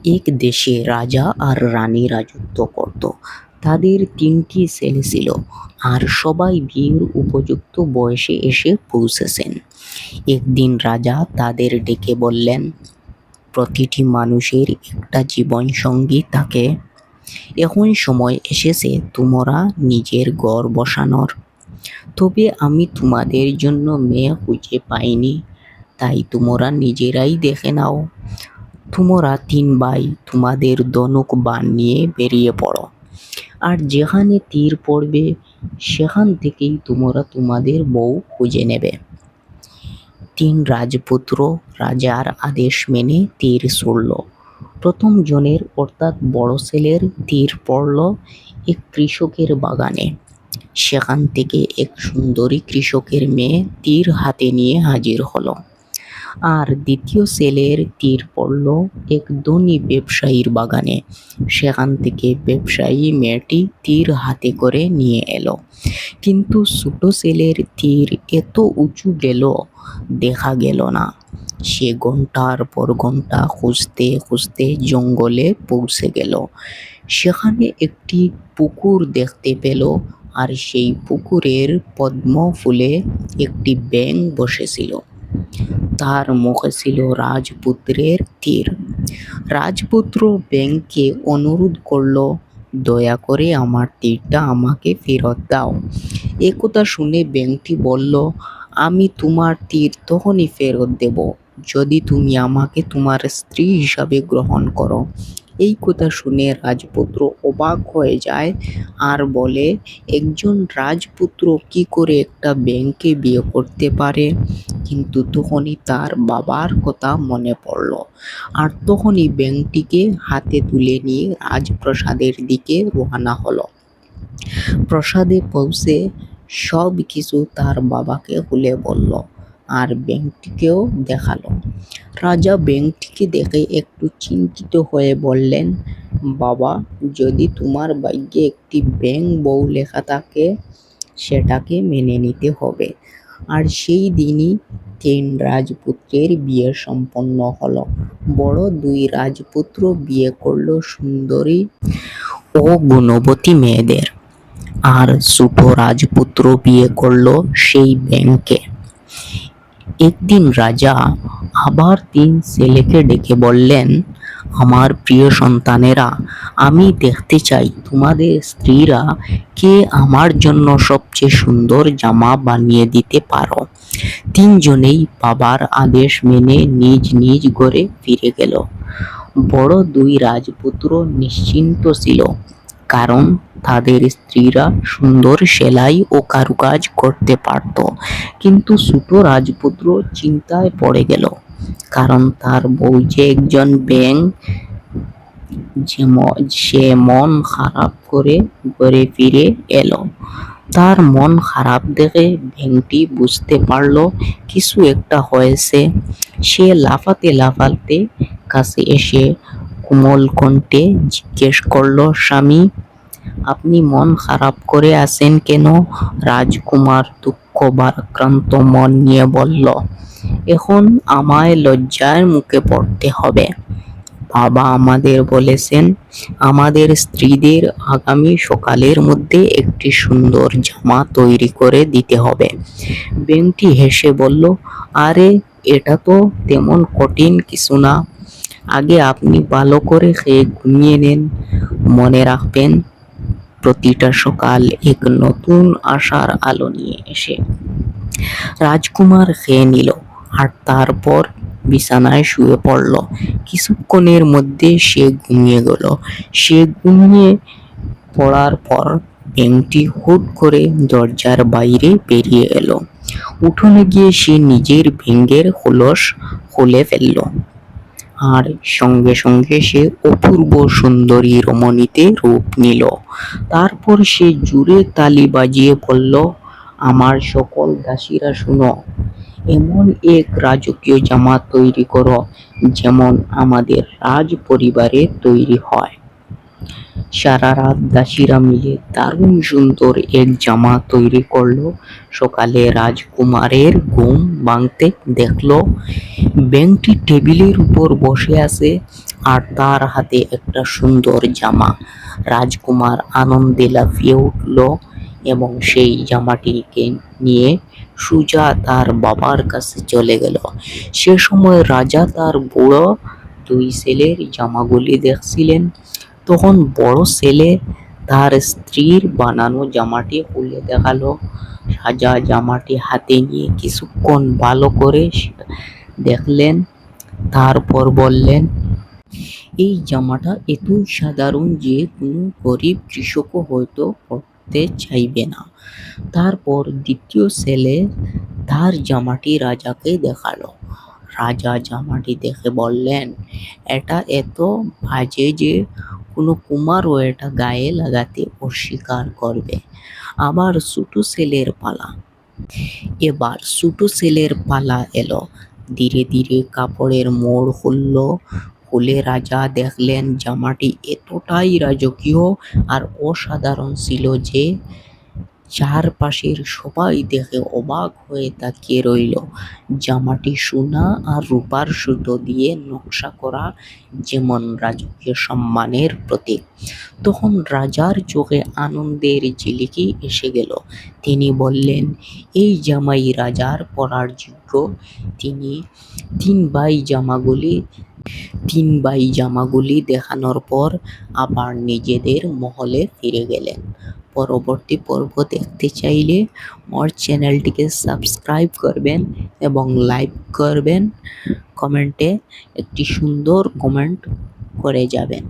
এক দেশে রাজা আর রানী রাজত্ব করত। তাদের ৩টি ছেলে ছিল, আর সবাই বিয়ের উপযুক্ত বয়সে এসে পৌঁছেছেন। একদিন রাজা তাদের ডেকে বললেন, প্রতিটি মানুষের একটা জীবন সঙ্গী থাকে। এখন সময় এসেছে তোমরা নিজের ঘর বসানোর। তবে আমি তোমাদের জন্য মেয়ে খুঁজে পাইনি, তাই তোমরা নিজেরাই দেখে নাও। তোমরা ৩ ভাই তোমাদের ধনুক বাণ নিয়ে বেরিয়ে পড়ো, আর যেখানে তীর পড়বে সেখান থেকেই তোমরা তোমাদের বউ খুঁজে নেবে। ৩ রাজপুত্র রাজার আদেশ মেনে তীর ছুড়ল। প্রথম জনের অর্থাৎ বড় ছেলের তীর পড়ল এক কৃষকের বাগানে। সেখান থেকে এক সুন্দরী কৃষকের মেয়ে তীর হাতে নিয়ে হাজির হলো। আর দ্বিতীয় ছেলের তীর পড়ল এক ধনী ব্যবসায়ীর বাগানে। সেখান থেকে ব্যবসায়ী মেয়েটি তীর হাতে করে নিয়ে এলো। কিন্তু ছোট ছেলের তীর এত উঁচু গেল, দেখা গেল না। সে ঘন্টার পর ঘন্টা খুঁজতে খুঁজতে জঙ্গলে পৌঁছে গেল। সেখানে একটি পুকুর দেখতে পেল, আর সেই পুকুরের পদ্ম ফুলে একটি ব্যাঙ বসেছিল। তার মুখে ছিল রাজপুত্রের তীর। রাজপুত্র ব্যাঙকে অনুরোধ করল, দয়া করে আমার তীরটা আমাকে ফেরত দাও। একথা শুনে ব্যাঙটি বলল, আমি তোমার তীর তখনই ফেরত দেব যদি তুমি আমাকে তোমার স্ত্রী হিসাবে গ্রহণ করো। এই কথা শুনে রাজপুত্র অবাক হয়ে যায় আর বলে, একজন রাজপুত্র কি করে একটা ব্যাঙকে বিয়ে করতে পারে? কিন্তু তখনই তার বাবার কথা মনে পড়ল, আর তখনই ব্যাঙটিকে হাতে তুলে নিয়ে রাজপ্রাসাদের দিকে রওনা হলো। প্রাসাদে পৌঁছে সব কিছু তার বাবাকে খুলে বলল, আর ব্যাঙটিকেও দেখালো। রাজা ব্যাঙটিকে দেখে একটু চিন্তিত হয়ে বললেন, বাবা, যদি তোমার ভাগ্যে একটি ব্যাঙ বউ লেখা থাকে সেটাকে মেনে নিতে হবে। আর সেই দিনই ৩ রাজপুত্রের বিয়ে সম্পন্ন হলো। বড় ২ রাজপুত্র বিয়ে করলো সুন্দরী ও গুণবতী মেয়েদের, আর ছোট রাজপুত্র বিয়ে করলো সেই ব্যাঙকে। একদিন রাজা আবার ৩ ছেলেকে ডেকে বললেন, আমার প্রিয় সন্তানেরা, আমি দেখতে চাই তোমাদের স্ত্রীরা কে আমার জন্য সবচেয়ে সুন্দর জামা বানিয়ে দিতে পারো। ৩ জনেই বাবার আদেশ মেনে নিজ নিজ ঘরে ফিরে গেল। বড় ২ রাজপুত্র নিশ্চিন্ত ছিল, কারণ তাদের স্ত্রীরা সুন্দর সেলাই ও কারুকাজ করতে পারত। কিন্তু ছোট রাজপুত্র চিন্তায় পড়ে গেল, কারণ তার বউ যে একজন ব্যাঙ। সে মন খারাপ করে ঘরে ফিরে এলো। তার মন খারাপ দেখে ব্যাঙটি বুঝতে পারল কিছু একটা হয়েছে। সে লাফাতে লাফাতে কাছে এসে কোমল কণ্ঠে জিজ্ঞেস করলো, স্বামী, আপনি মন খারাপ করে আছেন কেন? রাজকুমার দুঃখ ভারাক্রান্ত মন নিয়ে বলল, এখন আমায় লজ্জার মুখে পড়তে হবে। বাবা আমাদের বলেছেন আমাদের স্ত্রীদের আগামী সকালের মধ্যে একটি সুন্দর জামা তৈরি করে দিতে হবে। ব্যাঙটি হেসে বলল, আরে, এটা তো তেমন কঠিন কিছু না। আগে আপনি ভালো করে খেয়ে ঘুমিয়ে নেন। মনে রাখবেন, প্রতিটা সকাল এক নতুন আশার আলো নিয়ে আসে। রাজকুমার খেয়ে নিল আর তারপর বিছানায় শুয়ে পড়ল। কিছুক্ষণের মধ্যে সে ঘুমিয়ে গেল। সে ঘুমিয়ে পড়ার পর ব্যাঙটি হুট করে দরজার বাইরে বেরিয়ে এলো। উঠোনে গিয়ে সে নিজের ব্যাঙের খোলস খুলে ফেলল, আর সঙ্গে সঙ্গে সে অপূর্ব সুন্দরী রমণীতে রূপ নিল। তারপর সে জোরে তালি বাজিয়ে বলল, আমার সকল দাসীরা শুনো, এমন এক রাজকীয় জামা তৈরি করো যেমন আমাদের রাজ পরিবারে তৈরি হয়। সারা রাত দাসীরা মিলে দারুণ সুন্দর এক জামা তৈরি করলো। সকালে রাজকুমারের ঘুম ভাঙতে দেখলো ব্যাঙটি টেবিলের উপর বসে আছে, আর তার হাতে একটা সুন্দর জামা। রাজকুমার আনন্দে লাফিয়ে উঠল এবং সেই জামাটিকে নিয়ে সোজা তার বাবার কাছে চলে গেল। সে সময় রাজা তার বুড়ো দুই ছেলের জামাগুলি দেখছিলেন। তখন বড় ছেলে তার স্ত্রীর বানানো জামাটি খুলে দেখালো। রাজা জামাটি হাতে নিয়ে কিছুক্ষণ ভালো করে দেখলেন, তারপর বললেন, এই জামাটা এতই সাধারণ যে কোনো গরিব কৃষকও হয়তো পরতে চাইবে না। তারপর দ্বিতীয় ছেলে তার জামাটি রাজাকে দেখালো। রাজা জামাটি দেখে বললেন, এটা এত বাজে যে কোনো কুমারও এটা গায়ে লাগাতে অস্বীকার করবে। আবার ছোট ছেলের পালা। এবার ছোট ছেলের পালা এলো। ধীরে ধীরে কাপড়ের মোড় খুলে রাজা দেখলেন জামাটি এতটাই রাজকীয় আর অসাধারণ ছিল যে চারপাশের সবাই দেখে অবাক হয়ে তাকিয়ে রইল। জামাটি সোনা আর রূপার সুতো দিয়ে নকশা করা, যেমন রাজকীয় সম্মানের প্রতীক। তখন রাজার চোখে আনন্দের ঝিলিকি এসে গেল। তিনি বললেন, এই জামাই রাজার পরার যোগ্য। তিনি তিন ভাই জামাগুলি দেখানোর পর আবার নিজেদের মহলে ফিরে গেলেন। পরবর্তী পর্ব দেখতে চাইলে আমার চ্যানেলটিকে সাবস্ক্রাইব করবেন এবং লাইক করবেন। কমেন্টে একটি সুন্দর কমেন্ট করে যাবেন।